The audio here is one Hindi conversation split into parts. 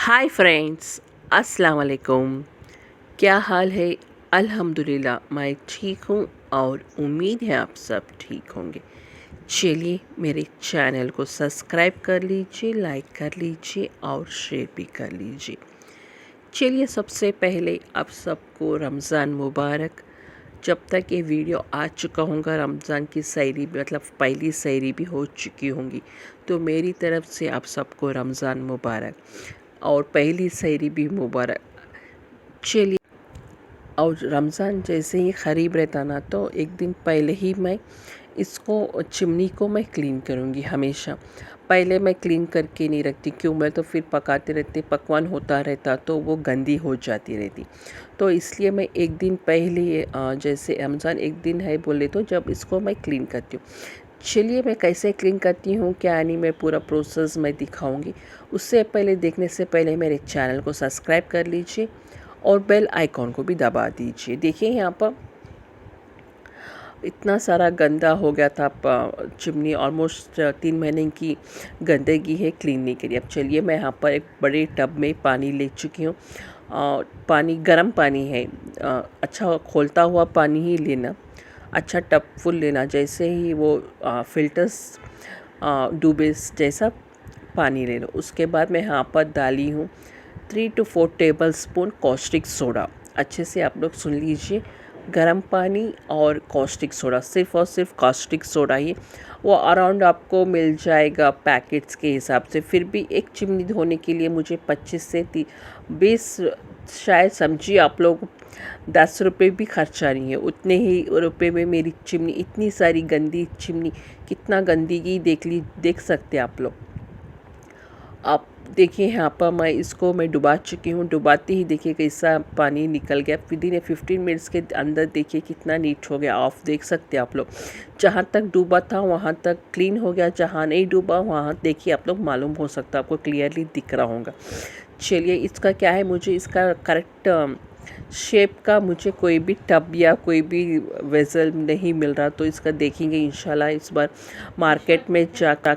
हाय फ्रेंड्स, अस्सलाम वालेकुम। क्या हाल है? अल्हम्दुलिल्लाह मैं ठीक हूँ और उम्मीद है आप सब ठीक होंगे। चलिए मेरे चैनल को सब्सक्राइब कर लीजिए, लाइक कर लीजिए और शेयर भी कर लीजिए। चलिए सबसे पहले आप सबको रमज़ान मुबारक। जब तक ये वीडियो आ चुका होगा रमज़ान की सहरी मतलब पहली सहरी भी हो चुकी होंगी, तो मेरी तरफ़ से आप सबको रमज़ान मुबारक और पहली सहरी भी मुबारक। चलिए, और रमज़ान जैसे ही क़रीब रहता ना, तो एक दिन पहले ही मैं इसको चिमनी को मैं क्लीन करूँगी। हमेशा पहले मैं क्लीन करके नहीं रखती, क्यों? मैं तो फिर पकाते रहते पकवान होता रहता तो वो गंदी हो जाती रहती, तो इसलिए मैं एक दिन पहले जैसे रमज़ान एक दिन है बोले तो जब इसको मैं क्लीन करती हूँ। चलिए मैं कैसे क्लीन करती हूँ क्या नहीं, मैं पूरा प्रोसेस मैं दिखाऊंगी। उससे पहले देखने से पहले मेरे चैनल को सब्सक्राइब कर लीजिए और बेल आइकॉन को भी दबा दीजिए। देखिए यहाँ पर इतना सारा गंदा हो गया था, चिमनी ऑलमोस्ट 3 महीने की गंदगी है क्लीन नहीं करी। अब चलिए मैं यहाँ पर एक बड़े टब में पानी ले चुकी हूँ। पानी गर्म पानी है, अच्छा खोलता हुआ पानी ही लेना, अच्छा टब फुल लेना। जैसे ही वो फिल्टर्स डूबे जैसा पानी ले लो। उसके बाद मैं यहाँ पर डाली हूँ 3 to 4 table spoon caustic soda. अच्छे से आप लोग सुन लीजिए, गर्म पानी और कॉस्टिक सोडा, सिर्फ़ और सिर्फ कॉस्टिक सोडा ही। वो अराउंड आपको मिल जाएगा पैकेट्स के हिसाब से। फिर भी एक चिमनी धोने के लिए मुझे 25 से 20, शायद समझिए आप लोग 10 रुपये भी खर्चा नहीं है, उतने ही रुपए में मेरी चिमनी, इतनी सारी गंदी चिमनी, कितना गंदगी देख सकते हैं आप लोग। आप देखिए यहाँ पर मैं इसको डुबा चुकी हूँ। डुबाते ही देखिए कैसा पानी निकल गया। विदिन 15 मिनट्स के अंदर देखिए कितना नीट हो गया। ऑफ देख सकते हैं आप लोग, जहाँ तक डूबा था वहाँ तक क्लीन हो गया, जहाँ नहीं डूबा वहाँ देखिए आप लोग मालूम हो सकता है, आपको क्लियरली दिख रहा होगा। चलिए इसका क्या है, मुझे इसका करेक्ट शेप का मुझे कोई भी टब या कोई भी वेसल नहीं मिल रहा, तो इसका देखेंगे इंशाल्लाह इस बार मार्केट में जाकर।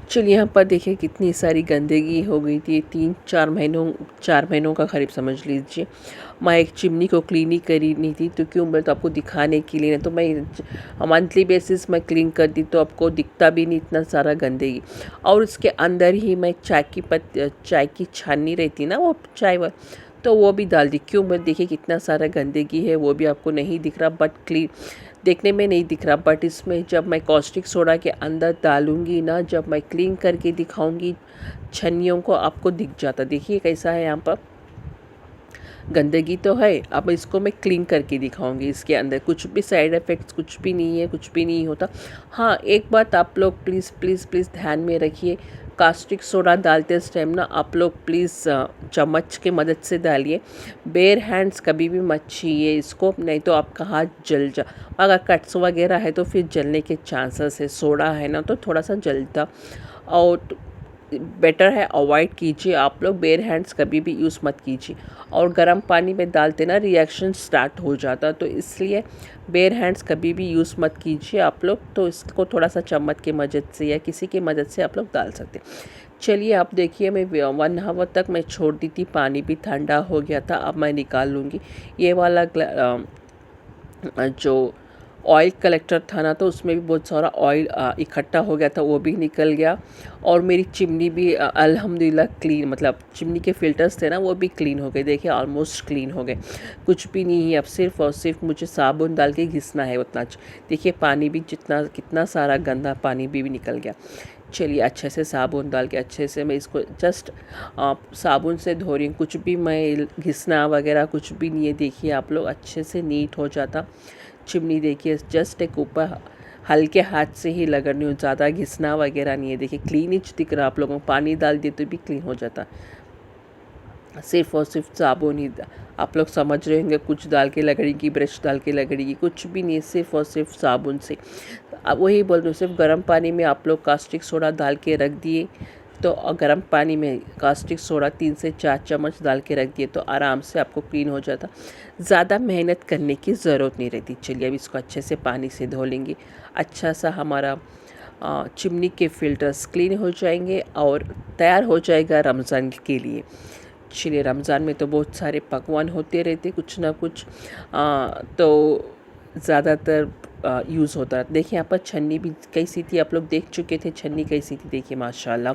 चलिए यहाँ पर देखिए कितनी सारी गंदगी हो गई थी। 4 महीनों का करीब समझ लीजिए मैं एक चिमनी को क्लीन ही करी नहीं थी, तो क्यों? मैं तो आपको दिखाने के लिए, तो मैं मंथली बेसिस में क्लीन करती तो आपको दिखता भी नहीं इतना सारा गंदगी। और उसके अंदर ही मैं चाय की छाननी रहती ना, वो चाय तो वो भी डाल दी। क्यों? मैं देखिए कितना सारा गंदगी है, वो भी आपको नहीं दिख रहा, बट क्लीन देखने में नहीं दिख रहा, बट इसमें जब मैं कॉस्टिक सोडा के अंदर डालूंगी ना, जब मैं क्लीन करके दिखाऊंगी छन्नियों को, आपको दिख जाता। देखिए कैसा है, यहाँ पर गंदगी तो है, अब इसको मैं क्लीन करके दिखाऊंगी। इसके अंदर कुछ भी साइड इफ़ेक्ट्स कुछ भी नहीं है, कुछ भी नहीं होता। हाँ, एक बात आप लोग प्लीज़ प्लीज़ प्लीज़ ध्यान में रखिए, कास्टिक सोडा डालते इस टाइम ना आप लोग प्लीज़ चम्मच के मदद से डालिए। बेयर हैंड्स कभी भी मत छीए इसको, नहीं तो आपका हाथ जल जा, अगर कट्स वगैरह है तो फिर जलने के चांसेस है। सोडा है ना तो थोड़ा सा जलता, और बेटर है अवॉइड कीजिए। आप लोग बेयर हैंड्स कभी भी यूज़ मत कीजिए, और गर्म पानी में डालते ना रिएक्शन स्टार्ट हो जाता, तो इसलिए बेयर हैंड्स कभी भी यूज़ मत कीजिए आप लोग। तो इसको थोड़ा सा चम्मच की मदद से या किसी की मदद से आप लोग डाल सकते हैं। चलिए आप देखिए, मैं 1 आवर तक मैं छोड़ दी थी, पानी भी ठंडा हो गया था। अब मैं निकाल लूँगी ये वाला जो ऑयल कलेक्टर था ना, तो उसमें भी बहुत सारा ऑयल इकट्ठा हो गया था, वो भी निकल गया। और मेरी चिमनी भी अल्हम्दुलिल्लाह क्लीन, मतलब चिमनी के फ़िल्टर्स थे ना वो भी क्लीन हो गए। देखिए ऑलमोस्ट क्लीन हो गए, कुछ भी नहीं है। अब सिर्फ़ और सिर्फ मुझे साबुन डाल के घिसना है उतना। देखिए पानी भी कितना सारा गंदा पानी भी निकल गया। चलिए अच्छे से साबुन डाल के अच्छे से मैं इसको जस्ट साबुन से धो रही हूँ, कुछ भी मैं घिसना वगैरह कुछ भी नहीं है। देखिए आप लोग अच्छे से नीट हो जाता चिमनी। देखिए जस्ट एक ऊपर हल्के हाथ से ही रगड़नी हूँ, ज़्यादा घिसना वगैरह नहीं है। देखिए क्लीन ही दिख रहा आप लोगों को, पानी डाल दिए तो भी क्लीन हो जाता। सिर्फ़ और सिर्फ साबुन ही आप लोग समझ रहे होंगे, कुछ डाल के रगड़ेगी, ब्रश डाल के रगड़ेगी, कुछ भी नहीं है, सिर्फ़ और सिर्फ साबुन से। अब वही बोल रही हूँ, सिर्फ गर्म पानी में आप लोग कास्टिक सोडा डाल के रख दिए, तो गर्म पानी में कास्टिक सोडा 3 से 4 चम्मच डाल के रख दिए तो आराम से आपको क्लीन हो जाता। ज़्यादा मेहनत करने की ज़रूरत नहीं रहती। चलिए अब इसको अच्छे से पानी से धो लेंगे, अच्छा सा हमारा चिमनी के फ़िल्टर्स क्लीन हो जाएंगे और तैयार हो जाएगा रमज़ान के लिए। चलिए, रमज़ान में तो बहुत सारे पकवान होते रहते कुछ ना कुछ, तो ज़्यादातर यूज़ होता है। देखिए यहाँ पर छन्नी भी कैसी थी, आप लोग देख चुके थे छन्नी कैसी थी। देखिए माशाल्लाह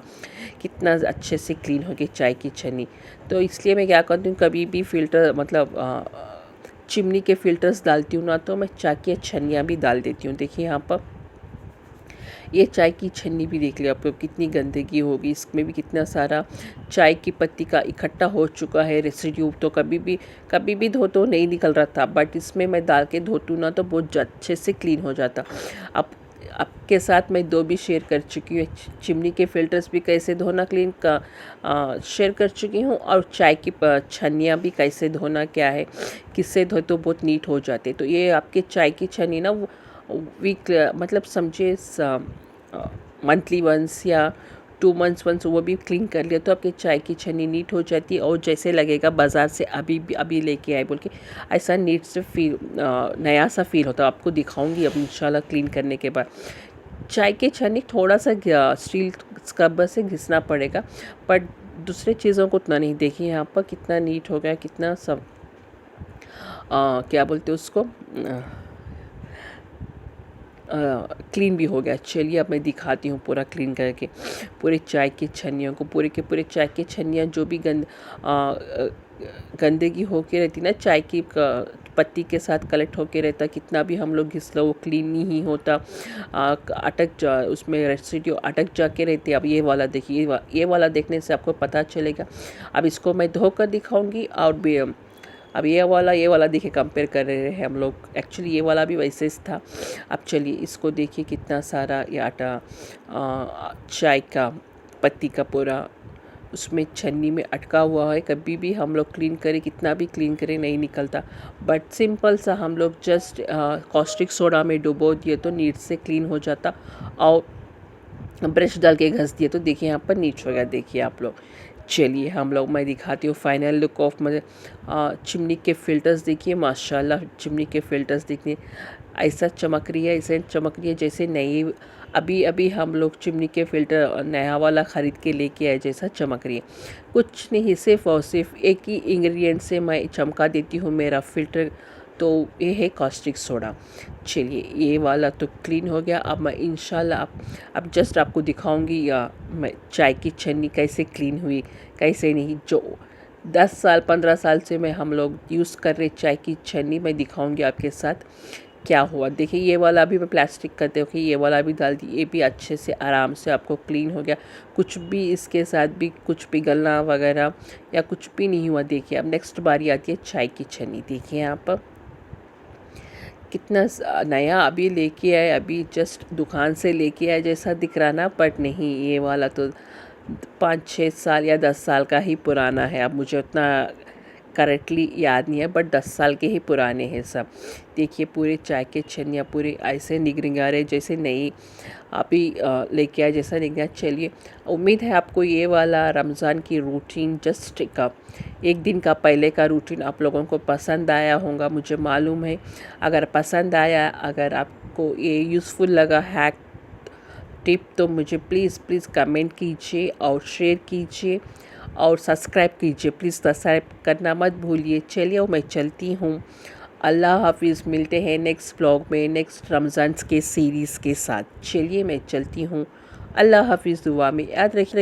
कितना अच्छे से क्लीन हो गई चाय की छन्नी। तो इसलिए मैं क्या करती हूँ, कभी भी फ़िल्टर मतलब चिमनी के फ़िल्टर्स डालती हूँ ना, तो मैं चाय की छन्नियाँ भी डाल देती हूँ। देखिए यहाँ पर ये चाय की छन्नी भी देख लिया आप लोग, कितनी गंदगी होगी, इसमें भी कितना सारा चाय की पत्ती का इकट्ठा हो चुका है रेसिड्यू। तो कभी भी धो तो नहीं निकल रहा था, बट इसमें मैं डाल के धोतूँ ना तो बहुत अच्छे से क्लीन हो जाता। अब आपके साथ मैं दो भी शेयर कर चुकी हूँ, चिमनी के फ़िल्टर्स भी कैसे धोना क्लीन का शेयर कर चुकी हूँ, और चाय की छन्नियाँ भी कैसे धोना क्या है, किससे धो तो बहुत नीट हो जाते। तो ये आपके चाय की छन्नी ना वीक मतलब समझिए मंथली वंस या 2 मंथ्स वंस वो भी क्लीन कर लिया तो आपकी चाय की छन्नी नीट हो जाती है, और जैसे लगेगा बाज़ार से अभी लेके आए बोल के, ऐसा नीट से फील नया सा फील होता है। आपको दिखाऊंगी अब इंशाल्लाह क्लीन करने के बाद। चाय की छन्नी थोड़ा सा स्टील स्क्रबर से घिसना पड़ेगा, बट दूसरे चीज़ों को उतना नहीं। देखिए यहाँ पर कितना नीट हो गया, कितना सब क्या बोलते हैं उसको, क्लीन भी हो गया। चलिए अब मैं दिखाती हूँ पूरा क्लीन करके पूरे चाय की छन्नियों को, पूरे के पूरे चाय की छन्नियाँ जो भी गंदगी होके रहती ना चाय की पत्ती के साथ कलेक्ट होके रहता, कितना भी हम लोग घिस लो वो क्लीन नहीं होता, उसमें रेसिड्यू अटक जाके रहते। अब ये वाला देखिए, ये वाला देखने से आपको पता चलेगा। अब इसको मैं धोकर दिखाऊंगी, और भी अब ये वाला देखिए कंपेयर कर रहे हैं हम लोग, एक्चुअली ये वाला भी वैसे ही था। अब चलिए इसको देखिए कितना सारा ये आटा चाय का पत्ती का पूरा उसमें छन्नी में अटका हुआ है। कभी भी हम लोग क्लीन करें, कितना भी क्लीन करें नहीं निकलता, बट सिंपल सा हम लोग जस्ट कॉस्टिक सोडा में डुबो दिए तो नीट से क्लीन हो जाता, और ब्रश डाल के घस दिए तो देखिए यहाँ पर नीच हो गया। देखिए आप लोग, चलिए मैं दिखाती हूँ फाइनल लुक ऑफ मुझे चिमनी के फ़िल्टर्स। देखिए माशाल्लाह चिमनी के फ़िल्टर्स देखिए ऐसा चमक रही है, ऐसे चमक रही है जैसे नई अभी हम लोग चिमनी के फ़िल्टर नया वाला ख़रीद के लेके आए जैसा चमक रही है। कुछ नहीं, सिर्फ़ और सिर्फ एक ही इंग्रेडिएंट से मैं चमका देती हूँ मेरा फ़िल्टर, तो ये है कॉस्टिक सोडा। चलिए ये वाला तो क्लीन हो गया। अब मैं इंशाल्लाह अब जस्ट आपको दिखाऊंगी या मैं चाय की छन्नी कैसे क्लीन हुई कैसे नहीं। जो 10 साल 15 साल से मैं हम लोग यूज़ कर रहे चाय की छन्नी, मैं दिखाऊंगी आपके साथ क्या हुआ। देखिए ये वाला भी मैं प्लास्टिक करते हो कि ये वाला भी डाल दी, ये भी अच्छे से आराम से आपको क्लीन हो गया। कुछ भी इसके साथ भी कुछ पिघलना वगैरह या कुछ भी नहीं हुआ। देखिए अब नेक्स्ट बारी आती है चाय की छन्नी। देखिए यहाँ पर कितना नया अभी लेके आए, अभी जस्ट दुकान से लेके आए जैसा दिख रहा ना, बट नहीं, ये वाला तो 5-6 साल या 10 साल का ही पुराना है। अब मुझे उतना करेक्टली याद नहीं है, बट 10 साल के ही पुराने हैं सब। देखिए पूरे चाय के छन्नियाँ पूरे ऐसे निगरिंग आ रहे जैसे नई अभी लेके आए जैसा निगरा। चलिए उम्मीद है आपको ये वाला रमज़ान की रूटीन जस्ट का एक दिन का पहले का रूटीन आप लोगों को पसंद आया होगा, मुझे मालूम है। अगर पसंद आया, अगर आपको ये यूज़फुल लगा हैक टिप, तो मुझे प्लीज़ कमेंट कीजिए और शेयर कीजिए और सब्सक्राइब कीजिए। प्लीज़ सब्सक्राइब करना मत भूलिए। चलिए मैं चलती हूँ, अल्लाह हाफिज़। मिलते हैं नेक्स्ट ब्लॉग में नेक्स्ट रमज़ान के सीरीज़ के साथ। चलिए मैं चलती हूँ, अल्लाह हाफिज़। दुआ में याद रखिए।